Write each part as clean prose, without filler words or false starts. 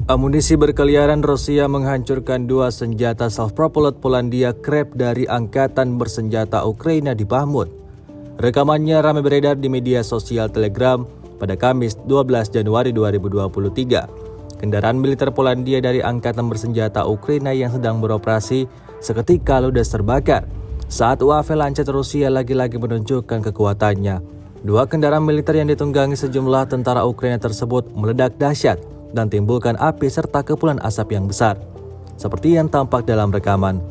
Amunisi berkeliaran, Rusia menghancurkan dua senjata self-propelled Polandia Krep dari Angkatan Bersenjata Ukraina di Bahmut. Rekamannya ramai beredar di media sosial Telegram pada Kamis 12 Januari 2023. Kendaraan militer Polandia dari Angkatan Bersenjata Ukraina yang sedang beroperasi seketika ludes terbakar saat UAV Lancet Rusia lagi-lagi menunjukkan kekuatannya. Dua kendaraan militer yang ditunggangi sejumlah tentara Ukraina tersebut meledak dahsyat dan timbulkan api serta kepulan asap yang besar, seperti yang tampak dalam rekaman.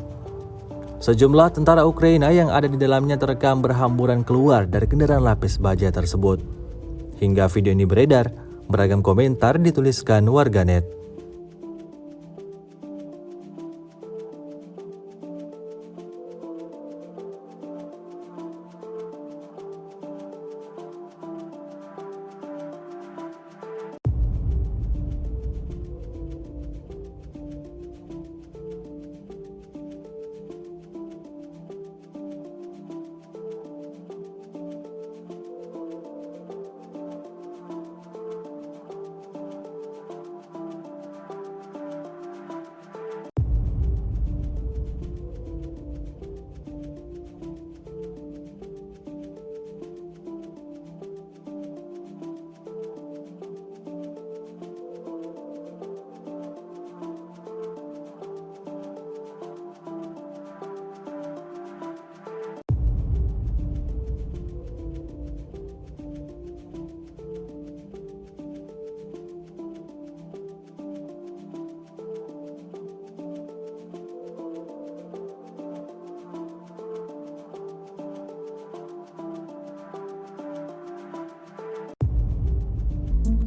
Sejumlah tentara Ukraina yang ada di dalamnya terekam berhamburan keluar dari kendaraan lapis baja tersebut. Hingga video ini beredar, beragam komentar dituliskan warganet.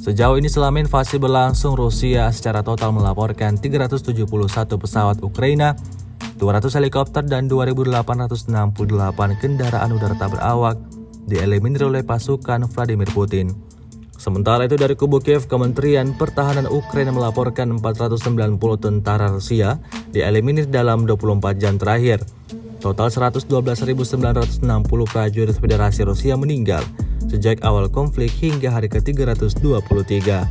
Sejauh ini selama invasi berlangsung, Rusia secara total melaporkan 371 pesawat Ukraina, 200 helikopter, dan 2.868 kendaraan udara tak berawak dieliminir oleh pasukan Vladimir Putin. Sementara itu dari kubu Kiev, Kementerian Pertahanan Ukraina melaporkan 490 tentara Rusia dieliminir dalam 24 jam terakhir. Total 112.960 prajurit Federasi Rusia meninggal sejak awal konflik hingga hari ke-323.